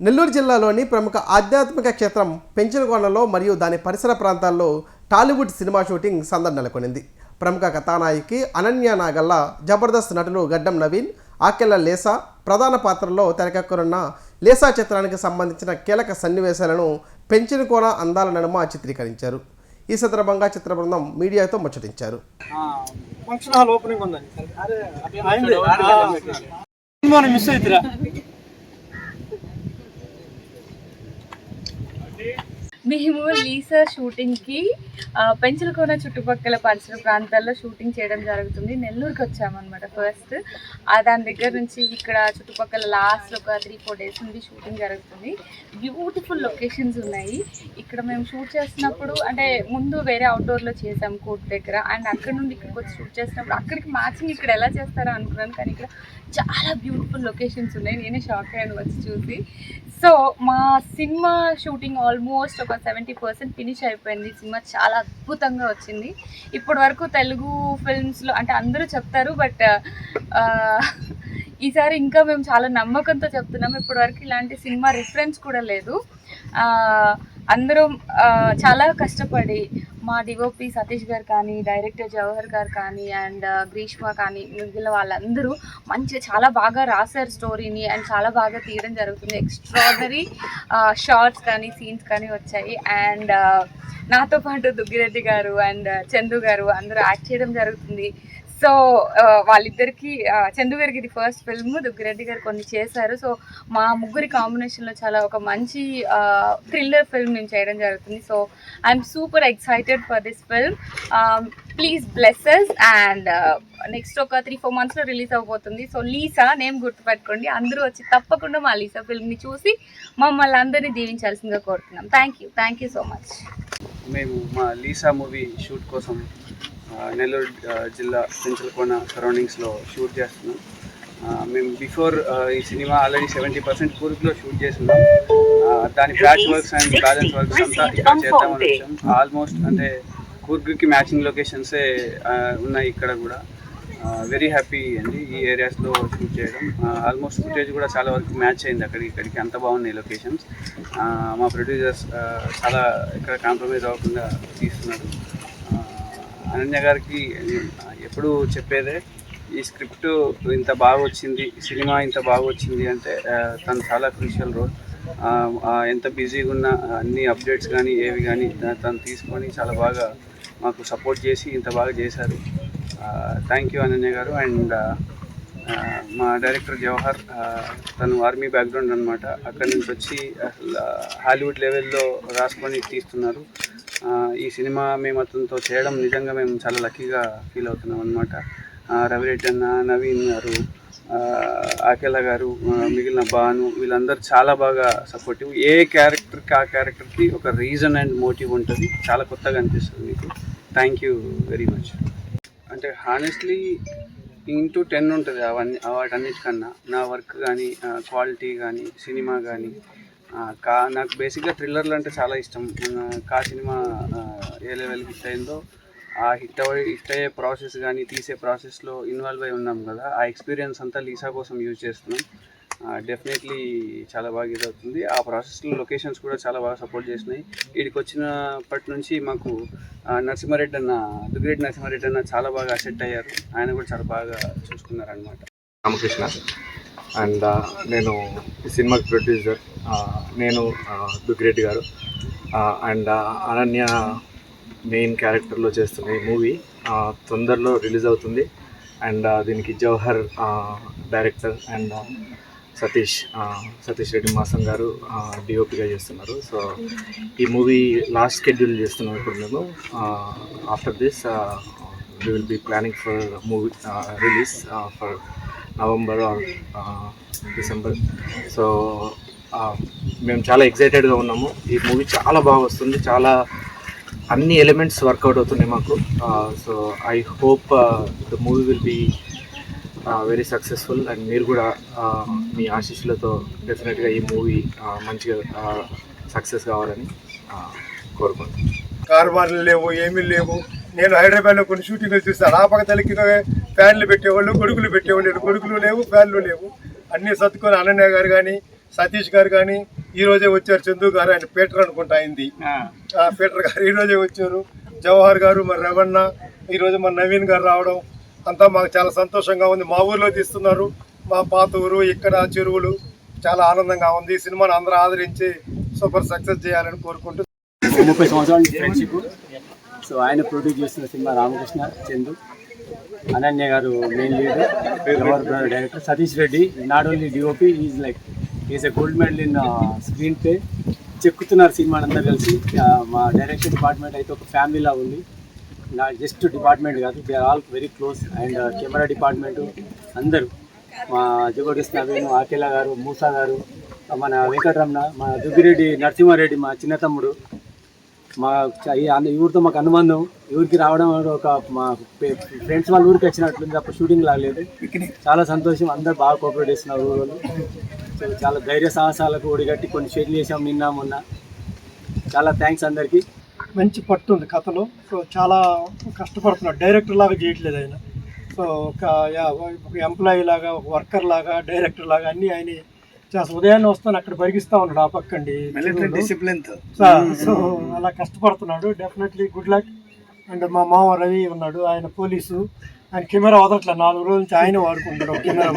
నెల్లూరు జిల్లాలోని ప్రముఖ ఆధ్యాత్మిక క్షేత్రం పెంచలకోనలో మరియు దాని పరిసర ప్రాంతాల్లో టాలీవుడ్ సినిమా షూటింగ్ సందడి నెలకొనింది. ప్రముఖ కథానాయకి అనన్య నాగల్ల, జబర్దస్త్ నటులు గడ్డం నవీన్, ఆకెళ్ల లేసా ప్రధాన పాత్రల్లో తెరకెక్కనున్న లేసా చిత్రానికి సంబంధించిన కీలక సన్నివేశాలను పెంచలకోన అందాల నడుమ చిత్రీకరించారు. ఈ సందర్భంగా చిత్ర బృందం మీడియాతో ముచ్చటించారు. మేము లీసా షూటింగ్కి పెంచలకోన చుట్టుపక్కల పరిసర ప్రాంతాల్లో షూటింగ్ చేయడం జరుగుతుంది. నెల్లూరుకి వచ్చామన్నమాట ఫస్ట్. దాని దగ్గర నుంచి ఇక్కడ చుట్టుపక్కల లాస్ట్ ఒక 3-4 డేస్ నుండి షూటింగ్ జరుగుతుంది. బ్యూటిఫుల్ లొకేషన్స్ ఉన్నాయి. ఇక్కడ మేము షూట్ చేస్తున్నప్పుడు అంటే ముందు వేరే అవుట్డోర్లో చేసాం కోర్ట్ దగ్గర, అండ్ అక్కడ నుండి ఇక్కడికి వచ్చి షూట్ చేసినప్పుడు అక్కడికి మ్యాచింగ్ ఇక్కడ ఎలా చేస్తారో అనుకున్నాను, కానీ ఇక్కడ చాలా బ్యూటిఫుల్ లొకేషన్స్ ఉన్నాయి. నేనే షాక్ అయ్యాను వచ్చి చూసి. సో మా సినిమా షూటింగ్ ఆల్మోస్ట్ ఒక 70% ఫినిష్ అయిపోయింది. సినిమా చాలా అద్భుతంగా వచ్చింది. ఇప్పటి వరకు తెలుగు ఫిల్మ్స్లో అంటే అందరూ చెప్తారు, బట్ ఈసారి ఇంకా మేము చాలా నమ్మకంతో చెప్తున్నాము. ఇప్పటివరకు ఇలాంటి సినిమా రిఫరెన్స్ కూడా లేదు. అందరం చాలా కష్టపడి మా డిఓపి సతీష్ గారు కానీ, డైరెక్టర్ జవహర్ గారు కానీ, అండ్ గ్రీష్మ కానీ, మిగిలిన వాళ్ళందరూ మంచిగా చాలా బాగా రాశారు స్టోరీని, అండ్ చాలా బాగా తీయడం జరుగుతుంది. ఎక్స్ట్రాడనరీ షార్ట్స్ కానీ సీన్స్ కానీ వచ్చాయి. అండ్ నాతో పాటు దుగ్గిరెడ్డి గారు అండ్ చందు గారు అందరూ యాక్ట్ చేయడం జరుగుతుంది. సో వాళ్ళిద్దరికి, చందు గారికి ఇది ఫస్ట్ ఫిల్మ్, దుగ్గిరెడ్డి గారు కొన్ని చేశారు. సో మా ముగ్గురి కాంబినేషన్లో చాలా ఒక మంచి థ్రిల్లర్ ఫిల్మ్ మేము చేయడం జరుగుతుంది. So I'm super excited for this film. Please bless us. And next ఒక 3-4 మంత్స్లో రిలీజ్ అవబోతుంది. సో లీసా నేమ్ గుర్తుపెట్టుకోండి. అందరూ వచ్చి తప్పకుండా మా లీసా ఫిల్మ్ని చూసి మమ్మల్ని అందరినీ దీవించాల్సిందిగా కోరుతున్నాం. Thank you so much. మేము మా లీసా మూవీ షూట్ కోసం నెల్లూరు జిల్లా పెంచలకోన సరౌండింగ్స్లో షూట్ చేస్తున్నాం. మేము బిఫోర్ ఈ సినిమా ఆల్రెడీ 70% కూర్గ్లో షూట్ చేస్తున్నాం. దాని patch works and balance works అంతా ఇక్కడ చేద్దామని వచ్చాం. ఆల్మోస్ట్ అంటే కూర్గ్కి మ్యాచింగ్ లొకేషన్సే ఉన్నాయి ఇక్కడ కూడా. వెరీ హ్యాపీ అండి ఈ ఏరియాస్లో షూట్ చేయడం. ఆల్మోస్ట్ ఫుటేజ్ కూడా చాలా వరకు మ్యాచ్ అయింది ఇక్కడికి అంత బాగున్నాయి లొకేషన్స్. మా ప్రొడ్యూసర్స్ చాలా ఇక్కడ కాంప్రమైజ్ అవ్వకుండా తీస్తున్నారు. అనన్య గారికి ఎప్పుడు చెప్పేదే, ఈ స్క్రిప్ట్ ఇంత బాగా వచ్చింది, సినిమా ఇంత బాగా వచ్చింది అంటే తను చాలా క్రూషియల్ రోల్. ఎంత బిజీగా ఉన్న అన్ని అప్డేట్స్ కానీ ఏవి కానీ తను తీసుకొని చాలా బాగా మాకు సపోర్ట్ చేసి ఇంత బాగా చేశారు. థ్యాంక్ యూ అనన్య గారు. అండ్ మా డైరెక్టర్ జవహర్, తను ఆర్మీ బ్యాక్గ్రౌండ్ అనమాట. అక్కడి నుంచి వచ్చి అసలు హాలీవుడ్ లెవెల్లో రాసుకొని తీస్తున్నారు. ఈ సినిమా మేము అతనితో చేయడం నిజంగా మేము చాలా లక్కీగా ఫీల్ అవుతున్నాం అనమాట. రవిరెడ్డి అన్న, నవీన్ గారు, ఆకెళ్ళ గారు, మిగిలిన బాను, వీళ్ళందరూ చాలా బాగా సపోర్టివ్. ఏ క్యారెక్టర్కి ఆ క్యారెక్టర్కి ఒక రీజన్ అండ్ మోటివ్ ఉంటుంది. చాలా కొత్తగా అనిపిస్తుంది మీకు. Thank you very much. అంటే హానెస్ట్లీ ఇంటూ 10 ఉంటుంది వాటన్నిటికన్నా. నా వర్క్ కానీ, క్వాలిటీ కానీ, సినిమా కానీ. నాకు బేసిక్గా థ్రిల్లర్లు అంటే చాలా ఇష్టం. సినిమా ఏ లెవెల్ హిట్ అయిందో, ఆ హిట్ అయ్యే ప్రాసెస్ కానీ తీసే ప్రాసెస్లో ఇన్వాల్వ్ అయి ఉన్నాం కదా, ఆ ఎక్స్పీరియన్స్ అంతా లీసా కోసం యూజ్ చేస్తున్నాం. డెఫినెట్లీ చాలా బాగా ఇది అవుతుంది. ఆ ప్రాసెస్లో లొకేషన్స్ కూడా చాలా బాగా సపోర్ట్ చేసినాయి. వీడికి వచ్చినప్పటి నుంచి మాకు నరసింహారెడ్డి అన్న, దుగ్గిరెడ్డి నరసింహారెడ్డి అన్న చాలా బాగా అసెట్ అయ్యారు. ఆయన కూడా చాలా బాగా చూసుకున్నారనమాట. రామకృష్ణ అండ్ నేను ఈ సినిమాకి ప్రొడ్యూసర్. నేను దుగ్గిరెడ్డి గారు అండ్ అనన్య మెయిన్ క్యారెక్టర్లో చేస్తున్న ఈ మూవీ తొందరలో రిలీజ్ అవుతుంది. అండ్ దీనికి జవహర్ డైరెక్టర్ అండ్ సతీష్ రెడ్డి మాసం గారు డిఓపిగా చేస్తున్నారు. సో ఈ మూవీ లాస్ట్ షెడ్యూల్ చేస్తున్నాం ఇప్పుడు మేము. After this we will be planning for movie release for November or December. So మేము చాలా ఎక్సైటెడ్గా ఉన్నాము. ఈ మూవీ చాలా బాగా వస్తుంది. చాలా అన్ని ఎలిమెంట్స్ వర్కౌట్ అవుతున్నాయి మాకు. So I hope the movie will be very successful. And మీరు కూడా మీ ఆశీస్సులతో డెఫినెట్గా ఈ మూవీ మంచిగా సక్సెస్ కావాలని కోరుకుంటున్నాను. కారుబార్లు లేవు, ఏమీ లేవు. నేను హైదరాబాద్లో కొన్ని షూటింగ్లు చూస్తాను. ఆ పక్క తలకి ఫ్యాన్లు పెట్టేవాళ్ళు, గొడుగులు పెట్టేవాళ్ళు. గొడుగులు లేవు, ఫ్యాన్లు లేవు. అన్నీ సర్దుకొని అనన్య గారు కానీ, సతీష్ గారు కానీ ఈరోజే వచ్చారు, చందు గారు, ఆయన పీటర్ అనుకుంటా అయింది, పీటర్ గారు ఈరోజే వచ్చారు, జవహర్ గారు, మరి రవణ, ఈరోజు మన నవీన్ గారు రావడం అంతా మాకు చాలా సంతోషంగా ఉంది. మా ఊర్లో తీస్తున్నారు, మా పాత ఊరు, ఇక్కడ చెరువులు, చాలా ఆనందంగా ఉంది. ఈ సినిమాను అందరూ ఆదరించి సూపర్ సక్సెస్ చేయాలని కోరుకుంటూ 30 సంవత్సరాల ఫ్రెండ్షిప్. సో ఆయన ప్రొడ్యూస్ చేస్తున్న సినిమా రామకృష్ణ, చందు, అనన్య గారు main lead, ever brother director, Satish Reddy not only DOP, is a gold medal in screenplay. చెక్కుతున్నారు సినిమాని అందరు కలిసి. మా డైరెక్షన్ డిపార్ట్మెంట్ అయితే ఒక ఫ్యామిలీలా ఉంది, నా జస్ట్ డిపార్ట్మెంట్ కాదు, they are all very close. And camera department అందరూ, మా జబర్దస్త్ నవీన్, ఆకేలా గారు, మూసా గారు, మన వెంకటరమణ, మా దుగ్గిరెడ్డి నరసింహారెడ్డి, మా చిన్న తమ్ముడు, మా ఈ ఊరితో మాకు అనుబంధం. ఊరికి రావడం ఒక మా ఫ్రెండ్స్ వాళ్ళ ఊరికి వచ్చినట్లుంది, అప్పుడు షూటింగ్ లాగలేదు. చాలా సంతోషం, అందరు బాగా కోఆపరేట్ చేస్తున్నారు ఊరు. సో చాలా ధైర్య సాహసాలకు ఒడిగట్టి కొన్ని షెడ్యూల్ చేసాం నిన్న మొన్న. చాలా థ్యాంక్స్ అందరికీ. మంచి పట్టు ఉంది కథలో. సో చాలా కష్టపడుతున్నాడు, డైరెక్టర్ లాగా చేయట్లేదు ఆయన. సో ఒక ఎంప్లాయీ లాగా, ఒక వర్కర్ లాగా, డైరెక్టర్ లాగా అన్నీ ఆయన చేస్తా. ఉదయాన్నే వస్తాను, అక్కడ పరిగిస్తూ ఉన్నాడు ఆ పక్కండి డిసిప్లిన్తో. సో అలా కష్టపడుతున్నాడు. Definitely good luck. అండ్ మా మామ రవి ఉన్నాడు, ఆయన పోలీసు, ఆయన కెమెరా వదలట్లేదు, 4 రోజుల నుంచి ఆయన వాడుకుంటాడు కెమెరా.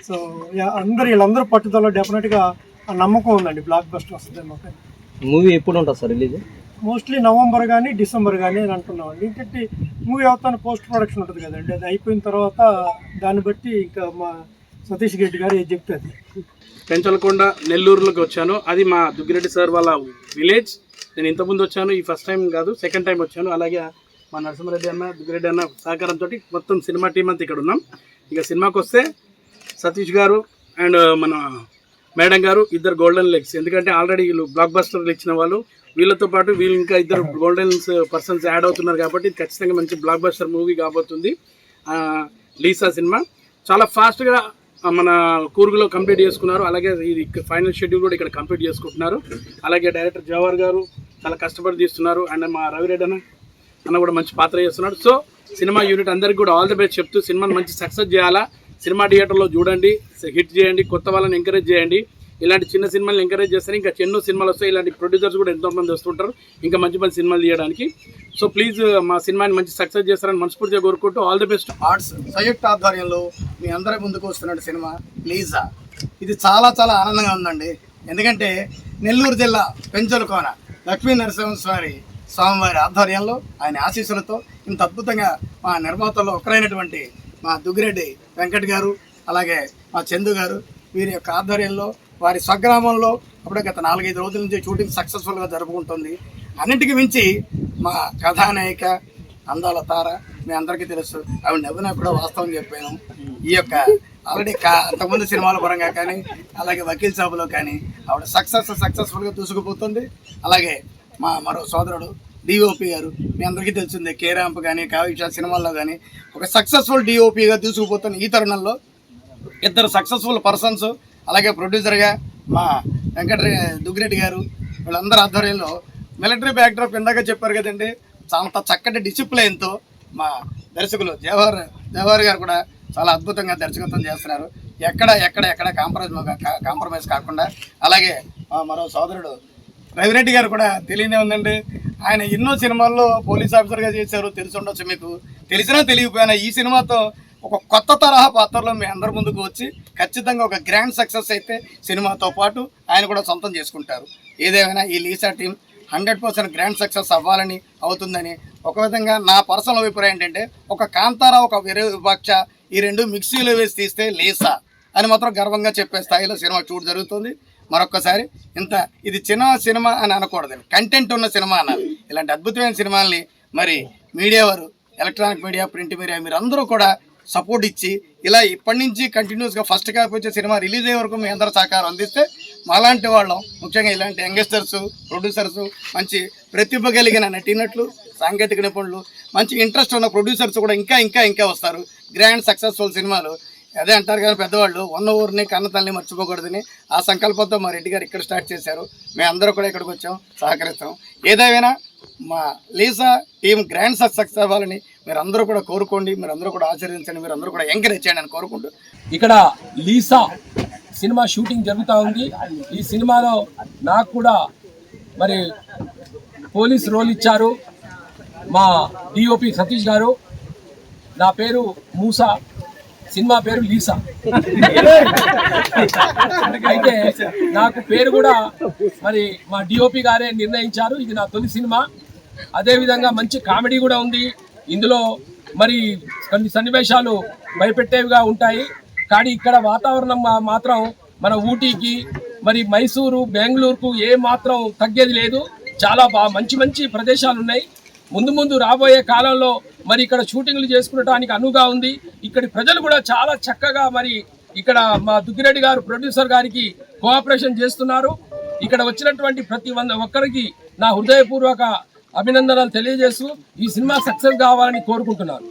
సో వీళ్ళందరూ పట్టుదల డెఫినెట్గా ఆ నమ్మకం ఉందండి, బ్లాక్ బస్టర్ వస్తుంది మాకు. మూవీ ఎప్పుడు ఉంటుంది సార్ రిలీజ్? మోస్ట్లీ నవంబర్ కానీ డిసెంబర్ కానీ అని అంటున్నామండి. ఇంకటి మూవీ అవుతాను పోస్ట్ ప్రొడక్షన్ ఉంటుంది కదండి, అది అయిపోయిన తర్వాత దాన్ని బట్టి ఇంకా మా సతీష్ రెడ్డి గారు ఏది చెప్తే అది. పెంచలకొండ నెల్లూరులోకి వచ్చాను, అది మా దుగ్గిరెడ్డి సార్ వాళ్ళ విలేజ్. నేను ఇంతకుముందు వచ్చాను, ఈ ఫస్ట్ టైం కాదు, సెకండ్ టైం వచ్చాను. అలాగే మా నరసింహారెడ్డి అన్న, దుగ్గిరెడ్డి అన్న సహకారంతో మొత్తం సినిమా టీం అంతా ఇక్కడ ఉన్నాం. ఇక సినిమాకి వస్తే సతీష్ గారు అండ్ మన మేడం గారు ఇద్దరు గోల్డెన్ లెగ్స్. ఎందుకంటే ఆల్రెడీ వీళ్ళు బ్లాక్ బస్టర్లు ఇచ్చిన వాళ్ళు, వీళ్ళతో పాటు వీళ్ళు ఇంకా ఇద్దరు గోల్డెన్ పర్సన్స్ యాడ్ అవుతున్నారు. కాబట్టి ఇది ఖచ్చితంగా మంచి బ్లాక్ బస్టర్ మూవీ కాబోతుంది. లీసా సినిమా చాలా ఫాస్ట్గా మన కూర్గులో కంప్లీట్ చేసుకున్నారు. అలాగే ఇది ఫైనల్ షెడ్యూల్ కూడా ఇక్కడ కంప్లీట్ చేసుకుంటున్నారు. అలాగే డైరెక్టర్ జవహర్ గారు చాలా కష్టపడి తీస్తున్నారు. అండ్ మా రవిరెడ్డి అన్న కూడా మంచి పాత్ర చేస్తున్నాడు. సో సినిమా యూనిట్ అందరికీ కూడా ఆల్ ది బెస్ట్ చెప్తూ సినిమాని మంచి సక్సెస్ చేయాలా. సినిమా థియేటర్లో చూడండి, హిట్ చేయండి, కొత్త వాళ్ళని ఎంకరేజ్ చేయండి. ఇలాంటి చిన్న సినిమాలు ఎంకరేజ్ చేస్తారు, ఇంకా ఎన్నో సినిమాలు వస్తాయి. ఇలాంటి ప్రొడ్యూసర్స్ కూడా ఎంతోమంది వస్తుంటారు ఇంకా మంచి మంచి సినిమాలు తీయడానికి. సో ప్లీజ్ మా సినిమాని మంచి సక్సెస్ చేస్తారని మనస్ఫూర్తిగా కోరుకుంటూ ఆల్ ది బెస్ట్. ఆర్ట్స్ సంయుక్త ఆధ్వర్యంలో మీ అందరి ముందుకు వస్తున్న సినిమా లీజా. ఇది చాలా చాలా ఆనందంగా ఉందండి. ఎందుకంటే నెల్లూరు జిల్లా పెంచలకోన లక్ష్మీ స్వామివారి ఆధ్వర్యంలో, ఆయన ఆశీస్సులతో ఇంత అద్భుతంగా మా నిర్మాతల్లో ఒకరైనటువంటి మా దుగ్గిరెడ్డి వెంకట్ గారు, అలాగే మా చందు గారు, వీరి యొక్క ఆధ్వర్యంలో వారి స్వగ్రామంలో అప్పుడే గత 4-5 రోజుల నుంచి షూటింగ్ సక్సెస్ఫుల్గా జరుపుకుంటుంది. అన్నింటికి మించి మా కథానాయిక అందాల తార, మీ అందరికీ తెలుసు, ఆవిడ నవ్వినా కూడా వాస్తవం చెప్పాను. ఈ యొక్క ఆల్రెడీ అంతకుముందు సినిమాల పరంగా కానీ, అలాగే వకీల్ సాబులో కానీ ఆవిడ సక్సెస్ఫుల్గా దూసుకుపోతుంది. అలాగే మా మరో సోదరుడు డిఓపి గారు, మీ అందరికీ తెలిసిందే, కే ర్యాంప్ కానీ, కావ్య సినిమాల్లో కానీ ఒక సక్సెస్ఫుల్ డిఓపిగా దూసుకుపోతున్న ఈ తరుణంలో ఇద్దరు సక్సెస్ఫుల్ పర్సన్స్, అలాగే ప్రొడ్యూసర్గా మా దుగ్గిరెడ్డి గారు, వీళ్ళందరి ఆధ్వర్యంలో మిలిటరీ బ్యాక్డ్రాప్ ఇందాక చెప్పారు కదండి, చాలా చక్కటి డిసిప్లైన్తో మా దర్శకులు జవహర్ గారు కూడా చాలా అద్భుతంగా దర్శకత్వం చేస్తున్నారు. ఎక్కడ కాంప్రమైజ్ కాకుండా. అలాగే మరో సోదరుడు రవిరెడ్డి గారు కూడా తెలియనే ఉందండి, ఆయన ఎన్నో సినిమాల్లో పోలీస్ ఆఫీసర్గా చేశారు, తెలిసి ఉండొచ్చు మీకు. తెలిసినా తెలియకపోయినా ఈ సినిమాతో ఒక కొత్త తరహా పాత్రలో మీ అందరి ముందుకు వచ్చి ఖచ్చితంగా ఒక గ్రాండ్ సక్సెస్ అయితే సినిమాతో పాటు ఆయన కూడా సొంతం చేసుకుంటారు. ఏదేమైనా ఈ లీసా టీం 100% గ్రాండ్ సక్సెస్ అవ్వాలని అవుతుందని ఒక విధంగా నా పర్సనల్ అభిప్రాయం ఏంటంటే, ఒక కాంతారా, ఒక విరూపాక్ష, ఈ రెండు మిక్సీలో వేసి తీస్తే లీసా అని మాత్రం గర్వంగా చెప్పే స్థాయిలో సినిమా షూట్ జరుగుతుంది. మరొక్కసారి ఇది చిన్న సినిమా అని అనకూడదు, కంటెంట్ ఉన్న సినిమా అన్నారు. ఇలాంటి అద్భుతమైన సినిమాల్ని మరి మీడియా వారు, ఎలక్ట్రానిక్ మీడియా, ప్రింట్ మీడియా, మీరు అందరూ కూడా సపోర్ట్ ఇచ్చి ఇలా ఇప్పటి నుంచి కంటిన్యూస్గా ఫస్ట్ కాపీ వచ్చే సినిమా రిలీజ్ అయ్యే వరకు మీ అందరూ సహకారం అందిస్తే మాలాంటి వాళ్ళం, ముఖ్యంగా ఇలాంటి యంగ్స్టర్స్, ప్రొడ్యూసర్స్, మంచి ప్రతిభ కలిగిన నటీనటులు, సాంకేతిక నిపుణులు, మంచి ఇంట్రెస్ట్ ఉన్న ప్రొడ్యూసర్స్ కూడా ఇంకా వస్తారు. గ్రాండ్ సక్సెస్ఫుల్ సినిమాలు అదే అంటారు కానీ పెద్దవాళ్ళు, ఉన్న ఊరిని కన్న తల్లిని మర్చిపోకూడదని ఆ సంకల్పంతో మా రెడ్డి గారు ఇక్కడ స్టార్ట్ చేశారు. మేము అందరూ కూడా ఇక్కడికి వచ్చాం, సహకరిస్తాం. ఏదైనా మా లీసా టీం గ్రాండ్ సక్సెస్ అవ్వాలని మీరు అందరూ కూడా కోరుకోండి, మీరు అందరూ కూడా ఆచరించండి, మీరు అందరూ కూడా ఎంకరేజ్ చేయండి అని కోరుకుంటూ ఇక్కడ లీసా సినిమా షూటింగ్ జరుగుతూ ఉంది. ఈ సినిమాలో నాకు కూడా మరి పోలీస్ రోల్ ఇచ్చారు మా డిఓపి సతీష్ గారు. నా పేరు మూసా, సినిమా పేరు లీసా. అయితే నాకు పేరు కూడా మరి మా డిఓపి గారే నిర్ణయించారు. ఇది నా తొలి సినిమా. అదేవిధంగా మంచి కామెడీ కూడా ఉంది ఇందులో. మరి కొన్ని సన్నివేశాలు భయపెట్టేవిగా ఉంటాయి, కానీ ఇక్కడ వాతావరణం మాత్రం మన ఊటీకి మరి మైసూరు బెంగళూరుకు ఏ మాత్రం తగ్గేది లేదు. చాలా మంచి మంచి ప్రదేశాలు ఉన్నాయి. ముందు ముందు రాబోయే కాలంలో మరి ఇక్కడ షూటింగ్లు చేసుకునడానికి అనువుగా ఉంది. ఇక్కడి ప్రజలు కూడా చాలా చక్కగా మరి ఇక్కడ మా దుగ్గిరెడ్డి గారు ప్రొడ్యూసర్ గారికి కోఆపరేషన్ చేస్తున్నారు. ఇక్కడ వచ్చినటువంటి ప్రతి ఒక్కరికి నా హృదయపూర్వక అభినందనలు తెలియజేస్తూ ఈ సినిమా సక్సెస్ కావాలని కోరుకుంటున్నాను.